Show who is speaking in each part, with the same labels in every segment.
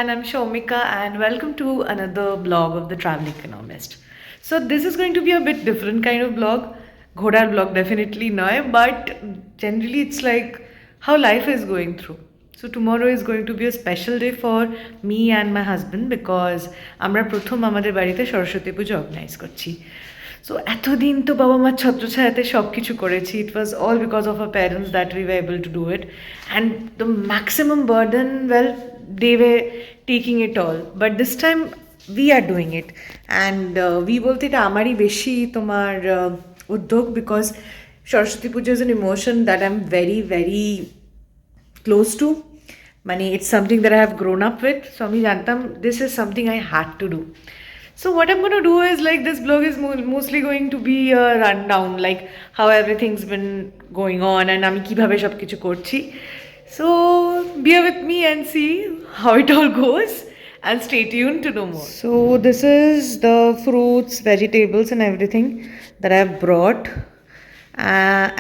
Speaker 1: everyone, I'm Shomika and welcome to another blog of the Travel Economist. So this is going to be a bit different kind of blog. Ghodar blog definitely no, but generally it's like how life is going through. So tomorrow is going to be a special day for me and my husband because আমরা প্রথম আমাদের বাড়িতে সরস্বতী পুজো organise করছি। So এতদিন তো বাবা মার ছত্রছায়াতে সব কিছু করেছি, it was all because of our parents that we were able to do it and the maximum burden well they were taking it all, but this time we are doing it and we বলতে এটা আমারই বেশি তোমার উদ্যোগ because Saraswati Puja is an emotion that I'm very very close to. মানে it's something that I have grown up with, so আমি জানতাম this is something I had to do. So what I'm going to do is like this blog is mostly going to be a rundown like how everything's been going on and আমি কিভাবে সব কিছু করছি. So bear with me and see how it all goes and stay tuned to know more. So this is the fruits, vegetables and everything that I have brought.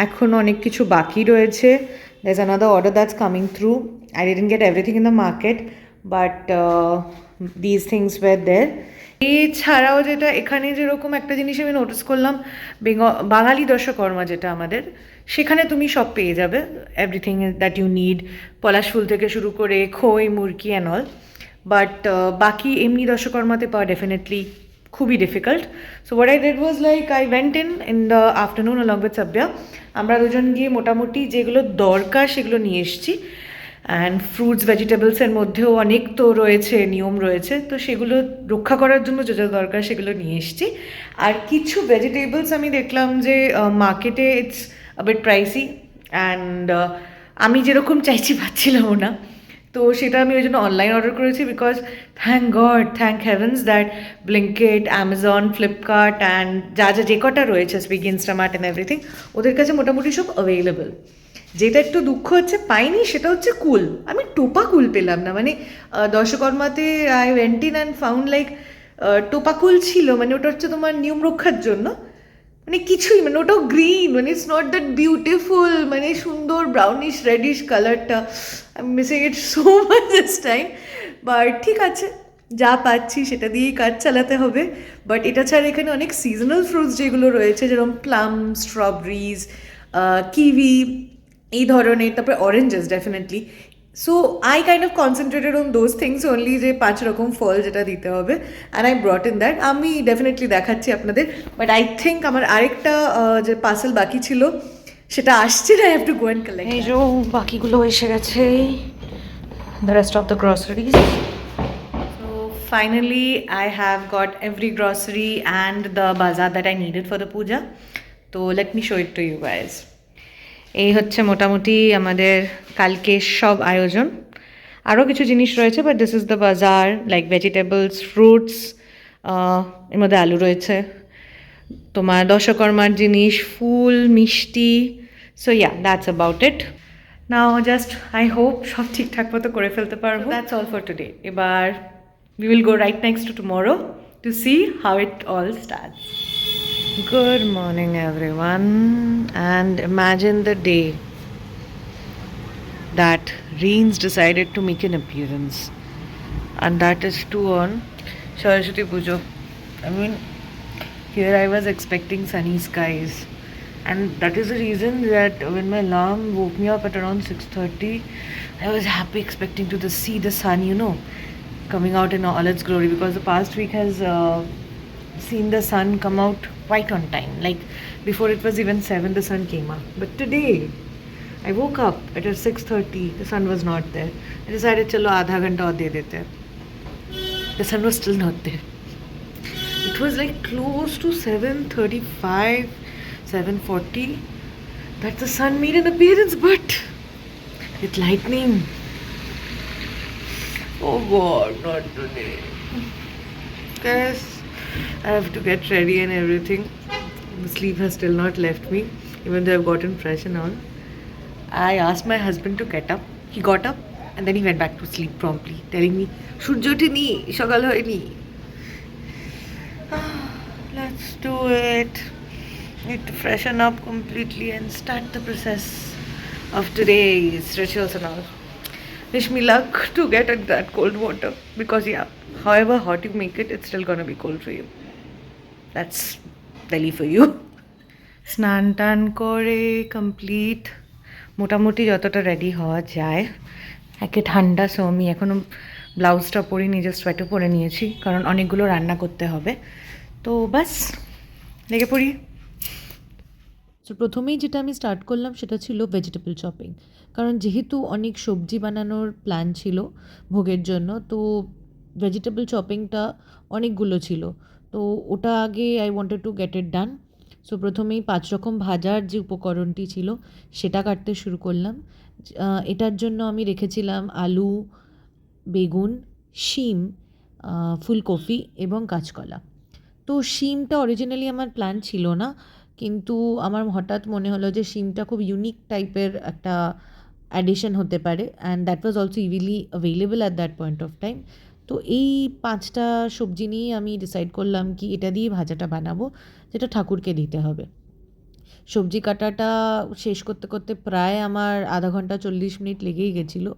Speaker 1: এখন অনেক কিছু বাকি রয়েছে. There's another order that's coming through. I didn't get everything in the market, but these things were there. এছাড়াও যেটা এখানে যেরকম একটা জিনিস আমি নোটিস করলাম, বাঙালি দশকর্মা যেটা আমাদের, সেখানে তুমি সব পেয়ে যাবে, এভরিথিং দ্যাট ইউ নিড, পলাশ ফুল থেকে শুরু করে খই মুরকি অ্যান্ড অল, বাট বাকি এমনি দশকর্মাতে পাওয়া ডেফিনেটলি খুবই difficult. So what I did was like I went in the afternoon along with Sabya. আমরা দুজন গিয়ে মোটামুটি যেগুলো দরকার সেগুলো নিয়ে এসেছি. অ্যান্ড ফ্রুটস ভেজিটেবলসের মধ্যেও অনেক তো রয়েছে, নিয়ম রয়েছে, তো সেগুলো রক্ষা করার জন্য যা যা দরকার সেগুলো নিয়ে এসেছি. আর কিছু ভেজিটেবলস আমি দেখলাম যে মার্কেটে it's a bit pricey and আমি যেরকম চাইছি পাচ্ছিলামও না, তো সেটা আমি ওই জন্য অনলাইন অর্ডার করেছি because thank god, thank heavens that Blinkit, Amazon, Flipkart and যা যা যে কটা রয়েছে, সুইগি, ইনস্টামার্ট অ্যান্ড এভরিথিং, ওদের কাছে মোটামুটি সব অ্যাভেলেবল. যেটা একটু দুঃখ হচ্ছে পাইনি সেটা হচ্ছে কুল. আমি টোপা কুল পেলাম না. মানে দশকর্মাতে I went in and found like টোপা কুল ছিল, মানে ওটা হচ্ছে তোমার নিয়ম রক্ষার জন্য, মানে কিছুই, মানে ওটাও গ্রিন, মানে ইটস নট দ্যাট বিউটিফুল, মানে সুন্দর ব্রাউনিশ রেডিশ কালারটা. I am missing it so much this time, but ঠিক আছে, যা পাচ্ছি সেটা দিয়েই কাজ চালাতে হবে. বাট এটা ছাড়া এখানে অনেক সিজনাল ফ্রুটস যেগুলো রয়েছে, যেরকম প্লাম, স্ট্রবেরিজ, কিউই, এই ধরনের, তারপরে oranges definitely. So I kind of concentrated on those things only, যে 5 রকম ফল যেটা দিতে হবে, and I brought in that. আমি ডেফিনেটলি দেখাচ্ছি আপনাদের, বাট আই থিঙ্ক আমার আরেকটা যে পার্সেল বাকি ছিল সেটা আসছে না. I have to go and collect. এই যে বাকিগুলো এসে গেছে, the rest of the groceries. So finally I have got every grocery and the bazaar that I needed for the puja. So let me show it to you guys. এই হচ্ছে মোটামুটি আমাদের কালকে সব আয়োজন. আরও কিছু জিনিস রয়েছে, বাট দিস ইজ দ্য বাজার, লাইক ভেজিটেবলস, ফ্রুটস, এর মধ্যে আলু রয়েছে, তোমার দশকর্মার জিনিস, ফুল, মিষ্টি. So yeah, that's about it. Now just I hope সব ঠিকঠাক মতো করে ফেলতে পারবো. That's all for today. এবার we will go right next to tomorrow to see how it all starts. Good morning everyone, and imagine the day that Reens decided to make an appearance, and that is to on Saraswati Pujo. I mean, here I was expecting sunny skies, and that is the reason that when my alarm woke me up at around 6:30, I was happy expecting to see the sun, you know, coming out in all its glory, because the past week has seen the sun come out quite on time. Like before it was even 7, the sun came up. But today I woke up at 6:30, the sun was not there. I decided chalo aadha ghanta aur de dete. The sun was still not there. It was like close to 7:35, 7:40 that the sun made an appearance, but with lightning. Oh God, not today. Guys, I have to get ready and everything. The sleep has still not left me, even though I've gotten fresh and all. I asked my husband to get up. He got up and then he went back to sleep promptly, telling me, "Surjo otheni, sokal hoyni." Let's do it. Need to freshen up completely and start the process of today's rituals and all. wish me luck to get at that cold water because yeah, however hot you make it, it's still gonna be cold for you. That's Delhi for you. স্নান টান করে complete মোটামুটি যতটা ready হওয়া যায়। একে ঠান্ডা, so আমি এখনও ব্লাউজটা পরে নিজের সোয়েটার পরে নিয়েছি কারণ অনেকগুলো রান্না করতে হবে। তো বাস লেগে পড়ি। তো প্রথমেই যেটা আমি স্টার্ট করলাম সেটা ছিল ভেজিটেবল চপিং, কারণ যেহেতু অনেক সবজি বানানোর প্ল্যান ছিল ভোগের জন্য, তো ভেজিটেবল চপিংটা অনেকগুলো ছিল, তো ওটা আগে I wanted to get it done. So প্রথমেই 5 রকম ভাজার যে উপকরণটি ছিল সেটা কাটতে শুরু করলাম। এটার জন্য আমি রেখেছিলাম আলু, বেগুন, শিম, ফুলকপি এবং কাঁচকলা। তো শিমটা অরিজিনালি আমার প্ল্যান ছিল না, কিন্তু আমার হঠাৎ মনে হলো যে শিমটা খুব ইউনিক টাইপের একটা অ্যাডিশন হতে পারে, and that was also easily available at that point of time. তো এই 5টা সবজি নিয়ে আমি ডিসাইড করলাম কি এটা দিয়ে ভাজাটা বানাবো, যেটা ঠাকুরকে দিতে হবে। সবজি কাটাটা শেষ করতে করতে প্রায় আমার আধা ঘন্টা 40 মিনিট লেগেই গেছিলো,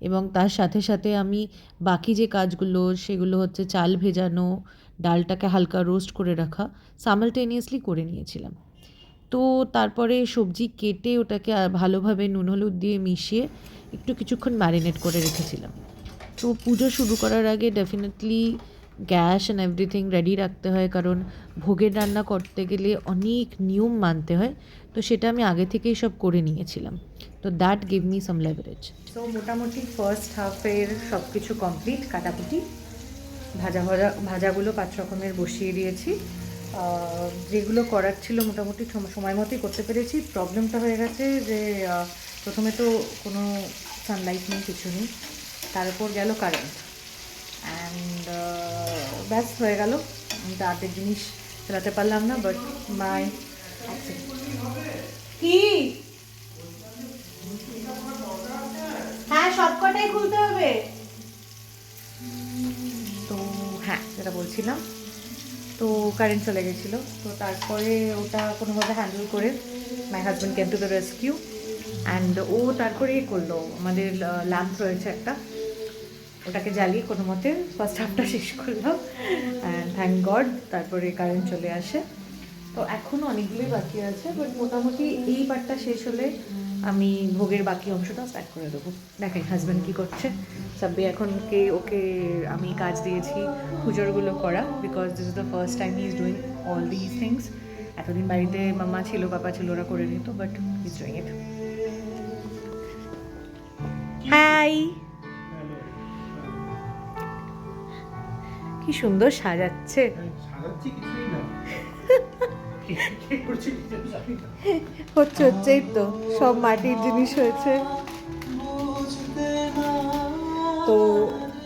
Speaker 1: এবং তার সাথে সাথে আমি বাকি যে কাজগুলো সেগুলো হচ্ছে চাল ভেজানো, ডালটাকে হালকা রোস্ট করে রাখা, সাইমালটেনিয়াসলি করে নিয়েছিলাম। তো তারপরে সবজি কেটে ওটাকে ভালোভাবে নুন হলুদ দিয়ে মিশিয়ে একটু কিছুক্ষণ ম্যারিনেট করে রেখেছিলাম। তো পুজো শুরু করার আগে definitely gas and everything ready রাখতে হয়, কারণ ভোগের রান্না করতে গেলে অনেক নিয়ম মানতে হয়, তো সেটা আমি আগে থেকেই সব করে নিয়েছিলাম। তো that give me some leverage. So মোটামুটি ফার্স্ট হাফের সব কিছু কমপ্লিট, কাটাকুটি, ভাজাগুলো 5 রকমের বসিয়ে দিয়েছি। যেগুলো করার ছিল মোটামুটি সময় মতোই করতে পেরেছি। প্রবলেমটা হয়ে গেছে যে প্রথমে তো কোনো সানলাইট নেই, কিছু নেই, তার উপর গেল কারেন্ট, অ্যান্ড ব্যাস হয়ে গেল। আমি তো আর্টের জিনিস চালাতে পারলাম না, বাট মাই কি হ্যাঁ সবকটাই খুলতে হবে। তো হ্যাঁ, যেটা বলছিলাম, তো কারেন্ট চলে গেছিলো, তো তারপরে ওটা কোনোভাবে হ্যান্ডেল করে my husband came to the rescue, and ও তারপরে করলো। আমাদের ল্যাম্প রয়েছে একটা, ওটাকে জ্বালিয়ে কোনো মতে ফার্স্ট হাফটা শেষ করলাম, অ্যান্ড থ্যাংক গড তারপরে কারেন্ট চলে আসে। তো এখনও অনেকগুলোই বাকি আছে, বাট মোটামুটি এই পার্টটা শেষ হলে আমি ভোগের বাকি অংশটা স্টার্ট করে দেবো। দেখেন হাজব্যান্ড কী করছে। সাব্বি এখনকে ওকে আমি কাজ দিয়েছি পুজোরগুলো করা, because this is the first time he is doing all this things. এতদিন বাড়িতে মামা ছিল, পাপা ছিল, ওরা করে নিত, but he is doing it. হাই, কি সুন্দর সাজাচ্ছে। হচ্ছেই তো, সব মাটির জিনিস হয়েছে। তো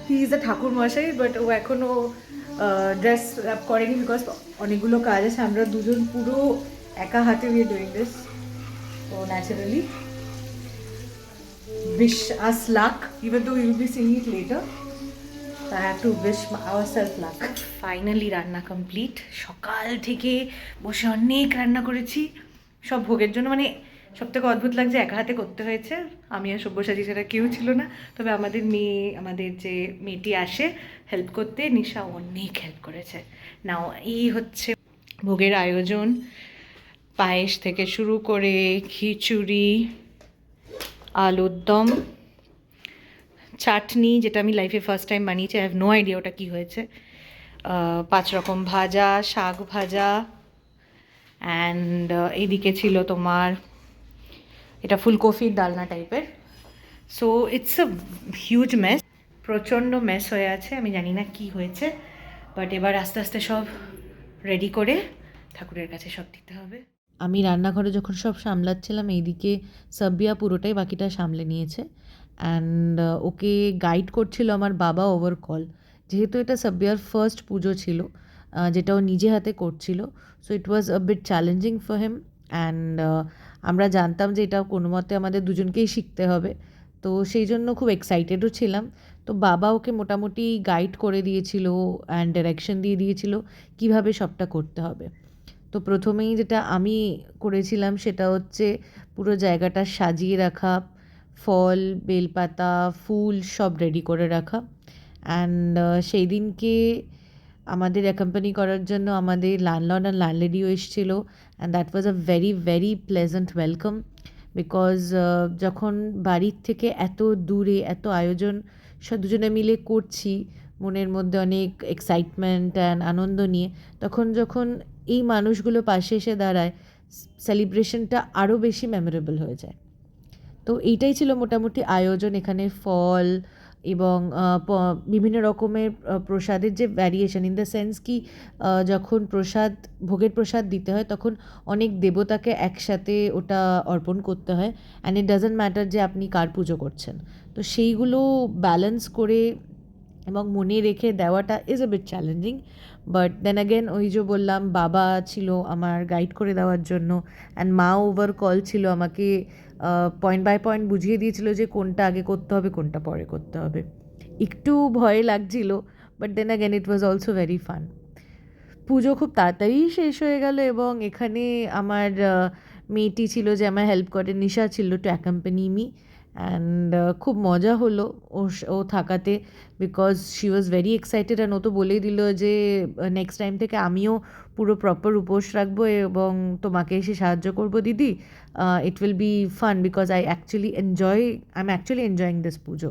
Speaker 1: হি ইজ আ ঠাকুর মশাই, বাট ও এখনও ড্রেস আপ করেনি, বিকজ অনেকগুলো কাজ আছে। আমরা দুজন পুরো একা হাতে উই আর ডুইং দিস। তো naturally wish us luck, even though you'll be seeing it later. So I have to wish ourselves luck. Finally রান্না কমপ্লিট। সকাল থেকে বসে অনেক রান্না করেছি সব ভোগের জন্য। মানে সব থেকে অদ্ভুত লাগছে, একা হাতে করতে হয়েছে। আমি আর সব্যসাচী ছাড়া কেউ ছিল না, তবে আমাদের যে মেয়েটি আসে হেল্প করতে, নিশা, অনেক হেল্প করেছে। নাও এই হচ্ছে ভোগের আয়োজন, পায়েস থেকে শুরু করে খিচুড়ি, আলুর দম, চাটনি, যেটা আমি লাইফে ফার্স্ট টাইম বানিয়েছি, আই হ্যাভ নো আইডিয়া ওটা কী হয়েছে, 5 রকম ভাজা, শাক ভাজা, অ্যান্ড এইদিকে ছিল তোমার এটা ফুলকপির ডালনা টাইপের। So it's a huge mess, প্রচণ্ড মেস হয়ে আছে, আমি জানি না কি হয়েছে, বাট এবার আস্তে আস্তে সব রেডি করে ঠাকুরের কাছে সব দিতে হবে। আমি রান্নাঘরে যখন সব সামলাচ্ছিলাম, এইদিকে সাব্বিয়া পুরোটাই বাকিটা সামলে নিয়েছে, অ্যান্ড ওকে গাইড করছিল আমার বাবা ওভার কল, যেহেতু এটা সাব্বিয়ার ফার্স্ট পুজো ছিল, যেটা ও নিজে হাতে করছিল। So it was a bit challenging for him, and আমরা জানতাম যে এটা কোনো মতে আমাদের দুজনকেই শিখতে হবে, তো সেই জন্য খুব এক্সাইটেডও ছিলাম। তো বাবা ওকে মোটামুটি গাইড করে দিয়েছিল অ্যান্ড ডাইরেকশন দিয়ে দিয়েছিল কীভাবে সবটা করতে হবে। তো প্রথমেই যেটা আমি করেছিলাম সেটা হচ্ছে পুরো জায়গাটা সাজিয়ে রাখা, ফল, বেলপাতা, ফুল সব রেডি করে রাখা। অ্যান্ড সেই দিনকে আমাদের অ্যাকম্পানি করার জন্য আমাদের ল্যান্ডলর্ড অ্যান্ড ল্যান্ডলেডিও এসেছিলো, and that was a very very pleasant welcome. Because যখন বাড়ির থেকে এত দূরে এত আয়োজন দুজনে মিলে করছি, মনের মধ্যে অনেক এক্সাইটমেন্ট অ্যান্ড আনন্দ নিয়ে, তখন যখন এই মানুষগুলো পাশে এসে দাঁড়ায়, সেলিব্রেশনটা আরও বেশি মেমোরেবল হয়ে যায়। তো এইটাই ছিল মোটামুটি আয়োজন। এখানে ফল এবং বিভিন্ন রকমের প্রসাদের যে ভ্যারিয়েশন, ইন দ্য সেন্স কি যখন ভোগের প্রসাদ দিতে হয় তখন অনেক দেবতাকে একসাথে ওটা অর্পণ করতে হয়, অ্যান্ড ইট ডাজন্ট ম্যাটার যে আপনি কার পুজো করছেন। তো সেইগুলো ব্যালেন্স করে এবং মনে রেখে দেওয়াটা is a bit challenging. But then again ওই যে বললাম, বাবা ছিল আমার গাইড করে দেওয়ার জন্য, অ্যান্ড মা ওভার কল ছিল, আমাকে পয়েন্ট বাই পয়েন্ট বুঝিয়ে দিয়েছিল যে কোনটা আগে করতে হবে কোনটা পরে করতে হবে। একটু ভয় লাগছিল, but then again it was also very fun. Puja খুব তাড়াতাড়ি শেষ হয়ে গেল, এবং এখানে আমার মেয়েটি ছিল যে আমার হেল্প করে, নিশা ছিল টু অ্যাকম্পানি মি, অ্যান্ড খুব মজা হলো ও থাকাতে, because she was very excited. And ও তো বলেই দিল যে নেক্সট টাইম থেকে আমিও পুরো প্রপার উপোস রাখবো এবং তোমাকে এসে সাহায্য করবো দিদি। It will be fun because I am actually enjoying this পুজো।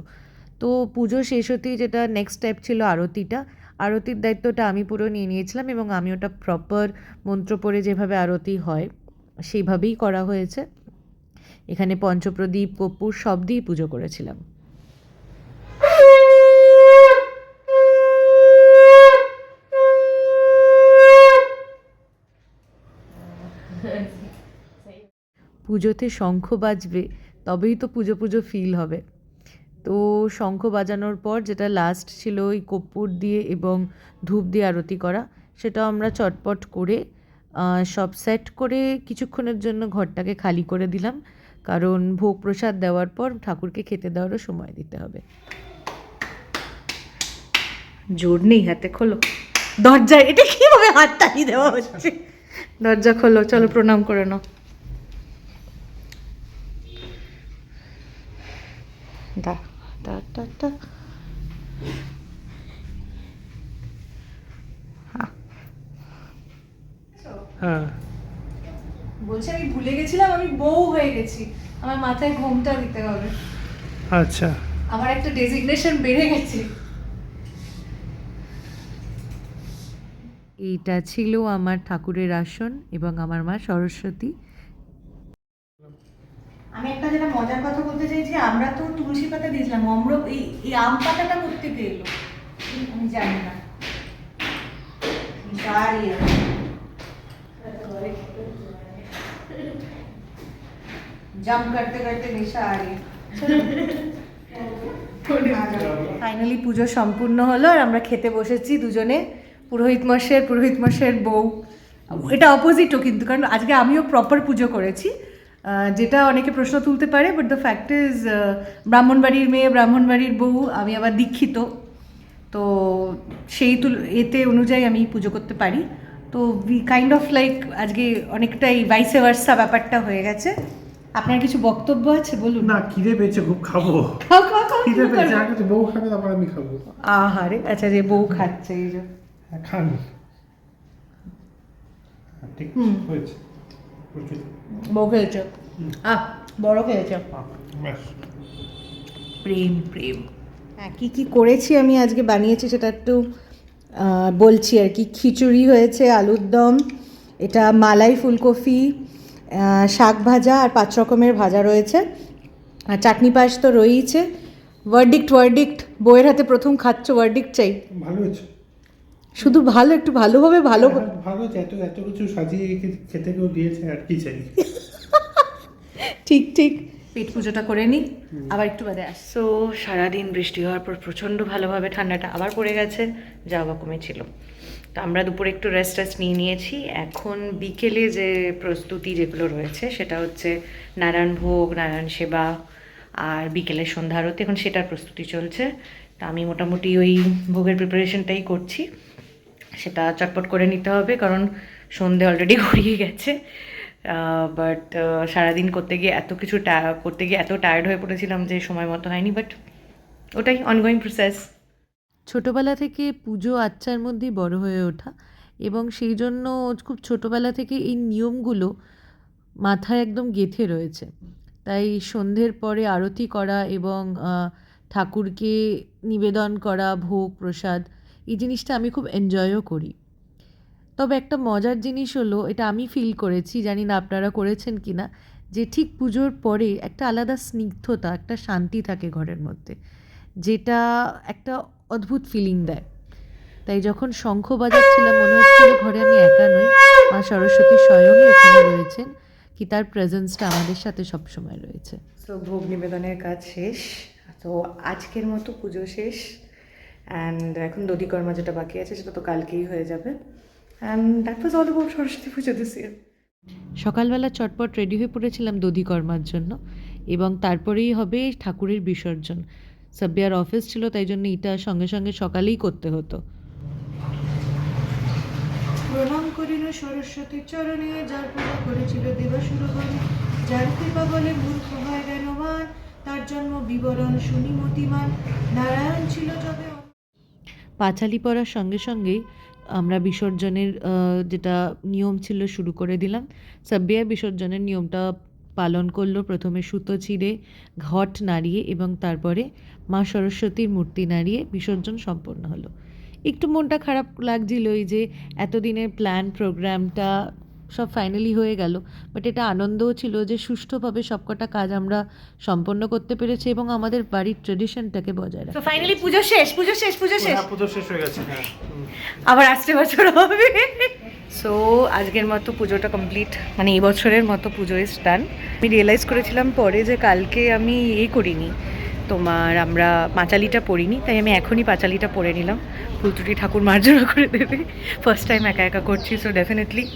Speaker 1: তো পুজো শেষ হতেই যেটা নেক্সট স্টেপ ছিল আরতিটা, আরতির দায়িত্বটা আমি পুরো নিয়ে নিয়েছিলাম, এবং আমি ওটা প্রপার মন্ত্র পড়ে যেভাবে আরতি হয় সেইভাবেই করা হয়েছে। এখানে পঞ্চপ্রদীপ, কর্পূর সব দিয়েই পুজো করেছিলাম। পুজোতে শঙ্খ বাজবে, তবেই তো পুজো পুজো ফিল হবে। তো শঙ্খ বাজানোর পর যেটা লাস্ট ছিল ওই কর্পূর দিয়ে এবং ধূপ দিয়ে আরতি করা, সেটাও আমরা চটপট করে সব সেট করে কিছুক্ষণের জন্য ঘরটাকে খালি করে দিলাম, কারণ ভোগ প্রসাদ দেওয়ার পর ঠাকুরকে খেতে দেওয়ারও সময় দিতে হবে। জোর নেই হাতে, খোলো দরজা। এটা কীভাবে হাত টানিয়ে দেওয়া হচ্ছে? দরজা খোলো, চলো প্রণাম করে নাও। দা দা দা দা।
Speaker 2: হ্যাঁ,
Speaker 1: বলছি আমি ভুলে গেছিলাম আমি বউ হয়ে গেছি, আমার মাথায় ঘোমটা দিতে হবে।
Speaker 2: আচ্ছা,
Speaker 1: আমার একটা ডেজিগনেশন বেড়ে গেছে। এইটা ছিল আমার ঠাকুরের আসন এবং আমার মা সরস্বতী। আমি একটা যেটা মজার কথা বলতে চাইছি, আমরা তো তুলসী পাতা দিয়েছিলাম, এই আম পাতাটা করতে পেলো আমি জানি না। জাম্প করতে করতে নিশা আ রही। ফাইনালি পুজো সম্পূর্ণ হলো, আর আমরা খেতে বসেছি দুজনে, পুরোহিত মশাইয়ের বউ। এটা অপোজিটও কিন্তু, কারণ আজকে আমিও প্রপার পুজো করেছি, যেটা অনেকে প্রশ্ন তুলতে পারে, বাট দ্য ফ্যাক্ট ইজ ব্রাহ্মণবাড়ির মেয়ে, ব্রাহ্মণবাড়ির বউ, আমি আবার দীক্ষিত, তো সেই এতে অনুযায়ী আমি পুজো করতে পারি। তো উই কাইন্ড অফ লাইক আজকে অনেকটাই ভাইসে ভার্সা ব্যাপারটা হয়ে গেছে। আপনার কিছু বক্তব্য আছে বলুন।
Speaker 2: না খিদে পেয়েছে, খুব খাবো। খিদে পেয়েছে, আগে তো বউ খাবে তারপর আমি খাবো।
Speaker 1: আহারে, আচ্ছা যে বউ খাচ্ছে এই যে।
Speaker 2: হ্যাঁ, খান। ঠিক হয়েছে,
Speaker 1: বউ খেয়েছে, বড় খেয়েছে।
Speaker 2: ব্যাস।
Speaker 1: প্রেম প্রেম। হ্যাঁ, কী কী করেছি আমি আজকে বানিয়েছি সেটা একটু বলছি আর কি। খিচুড়ি হয়েছে, আলুর দম, এটা মালাই ফুলকপি, শাক ভাজা, আর 5 রকমের ভাজা রয়েছে, আর চাটনি পায়েস তো রয়েইছে। ওয়ার্ডিক্ট, বউয়ের হাতে প্রথম খাচ্ছ, ওয়ার্ডিক্ট চাই।
Speaker 2: ভালো হয়েছে,
Speaker 1: শুধু ভালো, একটু ভালোভাবে ভালো
Speaker 2: ভালো হয়েছে। এত কিছু সাজিয়ে খেতে কেউ দিয়েছে, আর কি চাই।
Speaker 1: ঠিক পেট পুজোটা করে নিই, আবার একটু বাদে আস। সো সারাদিন বৃষ্টি হওয়ার পর প্রচণ্ড ভালোভাবে ঠান্ডাটা আবার পড়ে গেছে, যাওয়া কমেছিল। তো আমরা দুপুরে একটু রেস্ট নিয়েছি। এখন বিকেলে যে প্রস্তুতি যেগুলো রয়েছে সেটা হচ্ছে নারায়ণ ভোগ, নারায়ণ সেবা, আর বিকেলের সন্ধ্যা আরতি, এখন সেটার প্রস্তুতি চলছে। তা আমি মোটামুটি ওই ভোগের প্রিপারেশনটাই করছি, সেটা চটপট করে নিতে হবে কারণ সন্ধে অলরেডি গড়িয়ে গেছে। বাট সারাদিন করতে গিয়ে এত কিছু করতে গিয়ে এত টায়ার্ড হয়ে পড়েছিলাম যে সময় মতো হয়নি, বাট ওটাই অনগোয়িং প্রসেস। ছোটোবেলা থেকে পুজো আচ্চার মধ্যেই বড় হয়ে ওঠা, এবং সেই জন্য খুব ছোটোবেলা থেকে এই নিয়মগুলো মাথায় একদম গেঁথে রয়েছে। তাই সন্ধ্যের পরে আরতি করা এবং ঠাকুরকে নিবেদন করা ভোগ প্রসাদ, এই জিনিসটা আমি খুব এনজয়ও করি। তবে একটা মজার জিনিস হলো, এটা আমি ফিল করেছি, জানি না আপনারা করেছেন কি না, যে ঠিক পুজোর পরে একটা আলাদা স্নিগ্ধতা, একটা শান্তি থাকে ঘরের মধ্যে, যেটা একটা অদ্ভুত ফিলিং দেয়। তাই যখন শঙ্খ বাজাচ্ছিলাম মনে হচ্ছিল ঘরে আমি একা নই, মা সরস্বতী স্বয়ংই ওখানে রয়েছেন, কি তার প্রেজেন্সটা আমাদের সাথে সবসময় রয়েছে। সো ভোগ নিবেদনের কাজ শেষ, তো আজকের মতো পুজো শেষ। অ্যান্ড এখন দধিকর্মা যেটা বাকি আছে সেটা তো কালকেই হয়ে যাবে। And that was all about Saraswati Puja this ইয়ার। সকালবেলা চটপট রেডি হয়ে পড়েছিলাম দধিকর্মার জন্য, এবং তারপরেই হবে ঠাকুরের বিসর্জন। সাব্বিয়ার অফিস ছিল, তাই জন্য এটা সঙ্গে সঙ্গে সকালেই করতে হতো। প্রণাম করিল সরস্বতীর চরণে, যার পূজা করেছিল দেবাসুরগণে, যার কৃপা বলে মূর্খ হয় জ্ঞানবান, তার জন্ম বিবরণ শুনি মতিমান, নারায়ণ ছিল যবে। পাঁচালি পড়ার সঙ্গে সঙ্গেই আমরা বিসর্জনের যেটা নিয়ম ছিল শুরু করে দিলাম। সাব্বিয়া বিসর্জনের নিয়মটা পালন করলো, প্রথমে সুতো ছিঁড়ে ঘট নাড়িয়ে এবং তারপরে মা সরস্বতীর মূর্তি নাড়িয়ে বিসর্জন সম্পন্ন হলো। একটু মনটা খারাপ লাগছিলই যে এতদিনের প্ল্যান প্রোগ্রামটা সব ফাইনালি হয়ে গেল, বাট এটা আনন্দও ছিল যে সুষ্ঠুভাবে সবকটা কাজ আমরা সম্পন্ন করতে পেরেছি এবং আমাদের বাড়ির ট্রেডিশনটাকে বজায় রাখা। তো ফাইনালি পুজো শেষ, পুজো শেষ, পুজো শেষ,
Speaker 2: পুজো শেষ হয়ে গেছে। হ্যাঁ,
Speaker 1: আবার আসছে বছর হবে। সো আজকের মতো পুজোটা কমপ্লিট, মানে এই বছরের মতো পুজো ইজ ডান। আমি রিয়েলাইজ করেছিলাম পরে যে কালকে আমি করিনি, আমরা পাঁচালিটা পড়িনি, তাই আমি এখনই পাঁচালিটা পড়ে নিলাম। ভুল ত্রুটি ঠাকুর মার্জনা করে দেবে, ফার্স্ট টাইম একা একা করছি, so definitely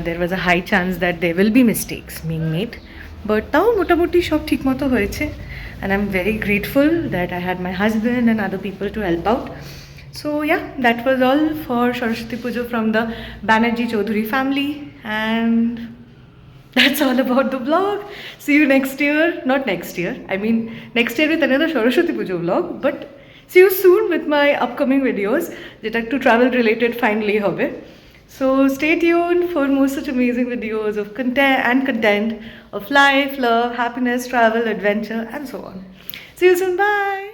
Speaker 1: there was a high chance that there will be mistakes being made, but তাও মোটামুটি সব ঠিক মতো হয়েছে, and I'm very grateful that I had my husband and other people to help out. So yeah, that was all for Saraswati Puja from the Banerjee Chaudhary family, and that's all about the vlog. See you next year, not next year, I mean next year with another Saraswati Puja vlog, but see you soon with my upcoming videos যেটা একটু travel related finally হবে. So stay tuned for more such amazing videos of content of life, love, happiness, travel, adventure, and so on. See you soon. Bye.